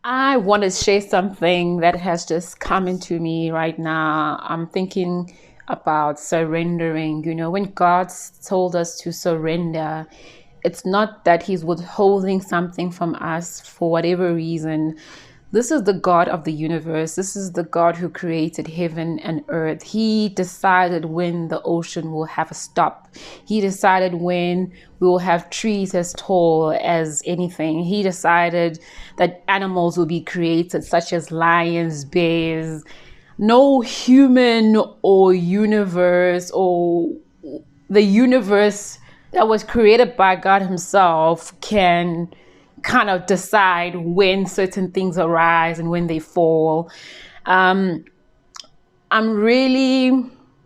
I want to share something that has just come into me right now. I'm thinking about surrendering. When God told us to surrender, it's not that He's withholding something from us for whatever reason. This is the God of the universe. This is the God who created heaven and earth. He decided when the ocean will have a stop. He decided when we will have trees as tall as anything. He decided that animals will be created, such as lions, bears. No human or universe or the universe that was created by God Himself can kind of decide when certain things arise and when they fall. Um, I'm really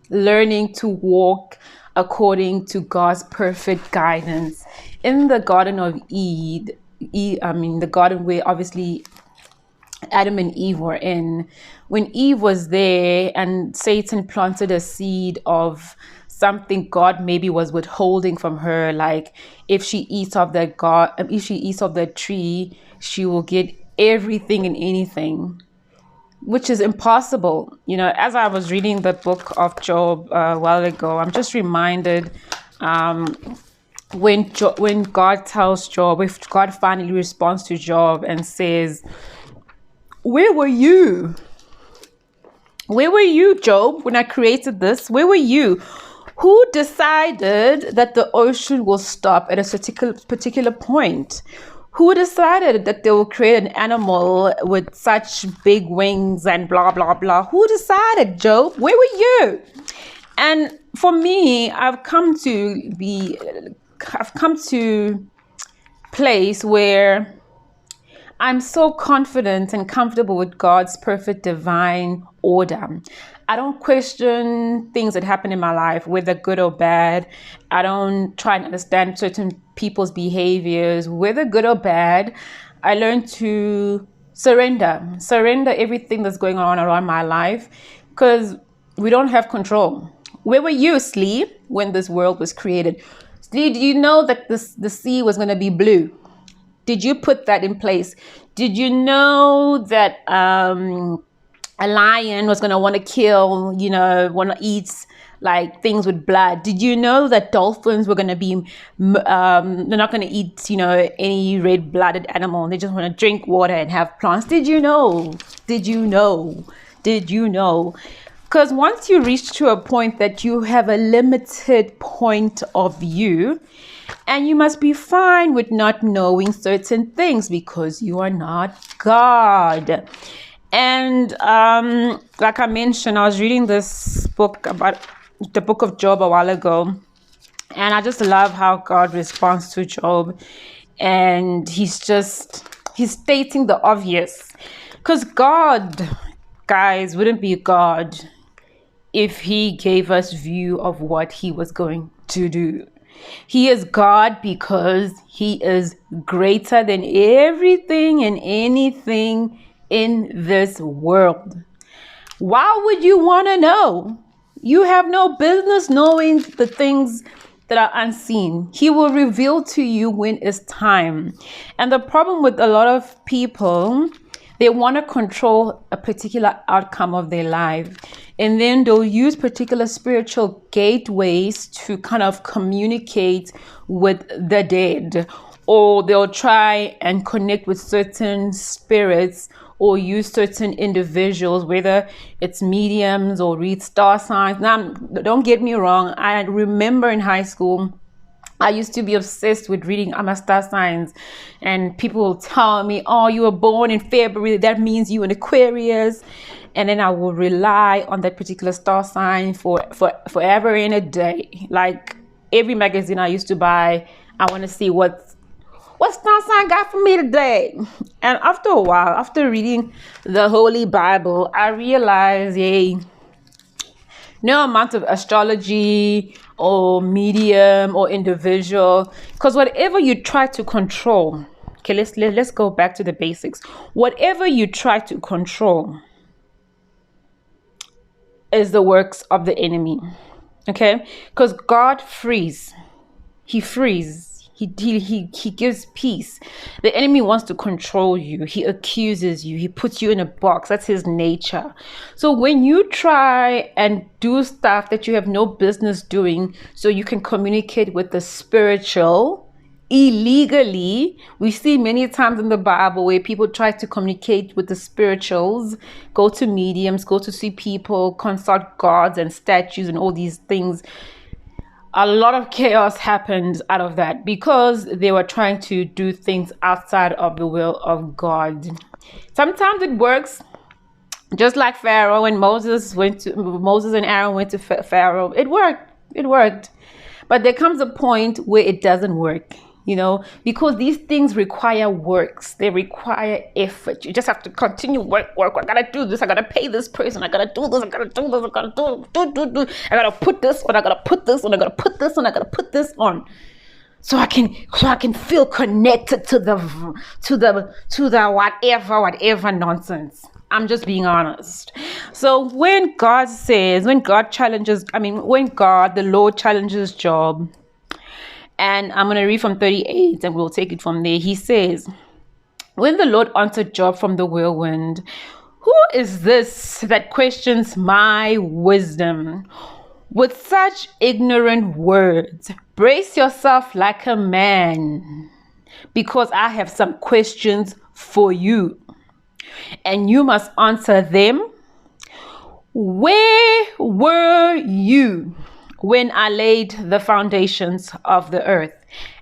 learning to walk according to God's perfect guidance. In the Garden of the garden where obviously Adam and Eve were in, when Eve was there and Satan planted a seed of something God maybe was withholding from her, like if she eats of that tree, she will get everything and anything, which is impossible. As I was reading the book of Job a while ago, I'm just reminded when God tells Job, if God finally responds to Job and says, "Where were you? Where were you, Job, when I created this? Where were you? Who decided that the ocean will stop at a particular point? Who decided that they will create an animal with such big wings and blah, blah, blah? Who decided, Job? Where were you?" And for me, I've come to place where I'm so confident and comfortable with God's perfect divine order. I don't question things that happen in my life, whether good or bad. I don't try and understand certain people's behaviors, whether good or bad. I learn to surrender everything that's going on around my life, because we don't have control. Where were you, Slee, when this world was created? Slee, do you know that the sea was going to be blue? Did you put that in place? Did you know that a lion was going to want to kill, want to eat like things with blood? Did you know that dolphins were going to be, they're not going to eat, any red-blooded animal. They just want to drink water and have plants. Did you know? Did you know? Did you know? Because once you reach to a point that you have a limited point of view, and you must be fine with not knowing certain things because you are not God. And like I mentioned, I was reading this book about the book of Job a while ago. And I just love how God responds to Job. And he's stating the obvious. Because God, guys, wouldn't be God if He gave us view of what He was going to do. He is God because He is greater than everything and anything in this world. Why would you want to know? You have no business knowing the things that are unseen. He will reveal to you when it's time. And the problem with a lot of people, they want to control a particular outcome of their life. And then they'll use particular spiritual gateways to kind of communicate with the dead. Or they'll try and connect with certain spirits or use certain individuals, whether it's mediums or read star signs. Now, don't get me wrong. I remember in high school, I used to be obsessed with reading star signs, and people will tell me, "Oh, you were born in February. That means you an Aquarius." And then I will rely on that particular star sign for forever and a day. Like every magazine I used to buy, I want to see what star sign got for me today. And after a while, after reading the Holy Bible, I realized, hey, no amount of astrology or medium or individual, because whatever you try to control, okay, let's go back to the basics. Whatever you try to control is the works of the enemy. Okay, because God frees. He frees. He gives peace. The enemy wants to control you. He accuses you. He puts you in a box. That's his nature. So when you try and do stuff that you have no business doing, so you can communicate with the spiritual illegally, we see many times in the Bible where people try to communicate with the spirituals, go to mediums, go to see people, consult gods and statues and all these things. A lot of chaos happened out of that because they were trying to do things outside of the will of God. Sometimes it works, just like Pharaoh when Moses and Aaron went to Pharaoh. It worked. But there comes a point where it doesn't work, because these things require works. They require effort. You just have to continue work. I gotta do this. I gotta pay this person. I gotta do this. I gotta do this. I gotta do. I gotta put this on. I gotta put this on. I gotta put this on. I gotta put this on. So I can feel connected to the whatever nonsense. I'm just being honest. So when the Lord challenges Job, and I'm going to read from 38 and we'll take it from there. He says, when the Lord answered Job from the whirlwind, who is this that questions my wisdom with such ignorant words? Brace yourself like a man, because I have some questions for you, and you must answer them. Where were you when I laid the foundations of the earth?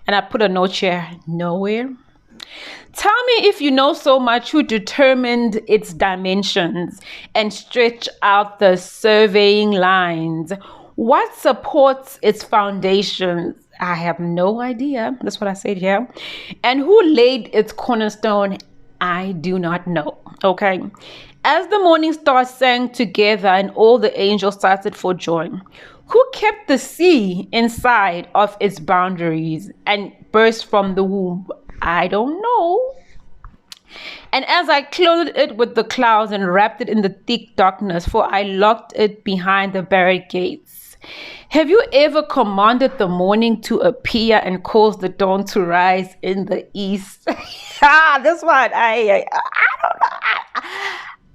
And I put a note here, nowhere. Tell me if you know so much, who determined its dimensions and stretched out the surveying lines? What supports its foundations? I have no idea. That's what I said here. And who laid its cornerstone? I do not know. Okay. As the morning stars sang together and all the angels shouted for joy, who kept the sea inside of its boundaries and burst from the womb? I don't know. And as I clothed it with the clouds and wrapped it in the thick darkness, for I locked it behind the barricades gates. Have you ever commanded the morning to appear and caused the dawn to rise in the east? This one, I don't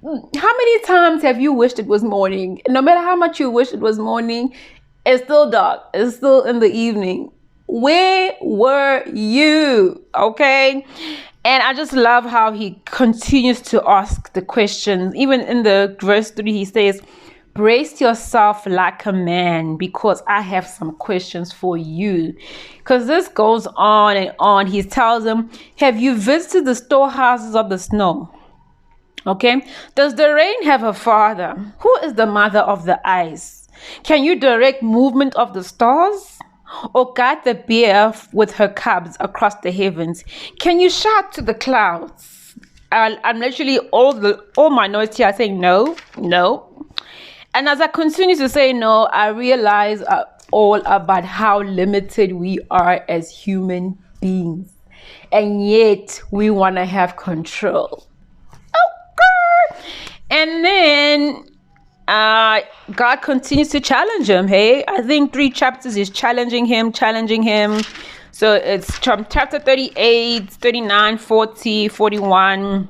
know. How many times have you wished it was morning? No matter how much you wish it was morning, it's still dark. It's still in the evening. Where were you? Okay. And I just love how he continues to ask the questions. Even in the verse 3, he says, brace yourself like a man, because I have some questions for you. Because this goes on and on. He tells them, have you visited the storehouses of the snow? Okay. Does the rain have a father? Who is the mother of the ice? Can you direct movement of the stars? Or guide the bear with her cubs across the heavens? Can you shout to the clouds? I'm literally all my notes here are saying no. And as I continue to say no, I realize all about how limited we are as human beings. And yet we want to have control. Okay. And then God continues to challenge him. Hey, I think 3 chapters is challenging him. So it's from chapter 38, 39, 40, 41.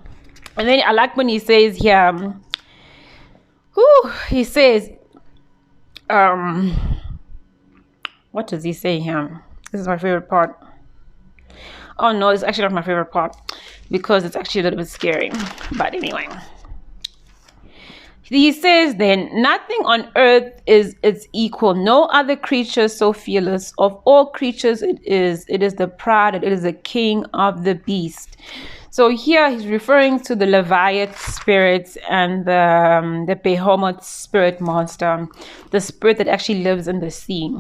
And then I like when he says here, he says, what does he say here? This is my favorite part. Oh no, it's actually not my favorite part, because it's actually a little bit scary. But anyway. He says then, nothing on earth is its equal. No other creature so fearless. Of all creatures it is the proud, it is the king of the beast. So here he's referring to the Leviathan spirits and the Behemoth spirit monster, the spirit that actually lives in the sea.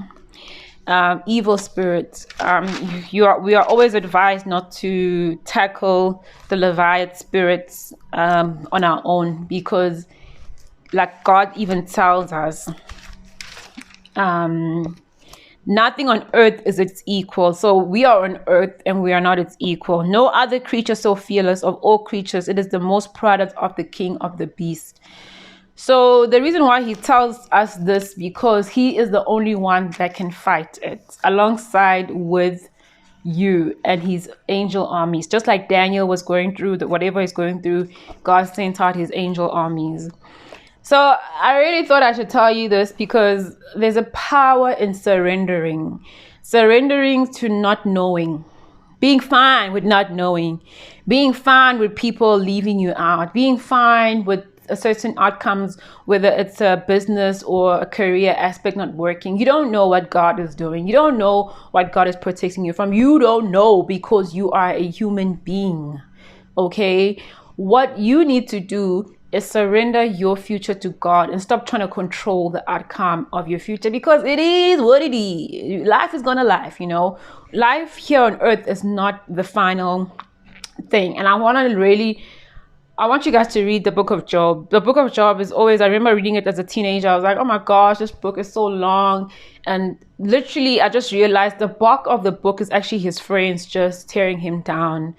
Evil spirits. We are always advised not to tackle the Leviathan spirits on our own, because like God even tells us, nothing on earth is its equal. So we are on earth and we are not its equal. No other creature so fearless. Of all creatures, it is the most proud of the king of the beast. So the reason why he tells us this, because he is the only one that can fight it, alongside with you and his angel armies. Just like Daniel was going through whatever he's going through, God sent out his angel armies. So I really thought I should tell you this because there's a power in surrendering. Surrendering to not knowing. Being fine with not knowing. Being fine with people leaving you out. Being fine with a certain outcomes, whether it's a business or a career aspect not working. You don't know what God is doing. You don't know what God is protecting you from. You don't know because you are a human being. Okay? What you need to do is surrender your future to God and stop trying to control the outcome of your future, because it is what it is. Life is gonna life, Life here on earth is not the final thing. And I want you guys to read the book of Job. The book of Job is always, I remember reading it as a teenager. I was like, oh my gosh, this book is so long. And literally, I just realized the bulk of the book is actually his friends just tearing him down.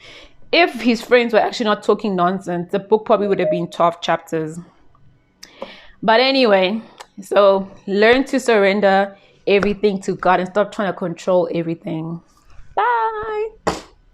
If his friends were actually not talking nonsense, the book probably would have been 12 chapters. But anyway, so learn to surrender everything to God and stop trying to control everything.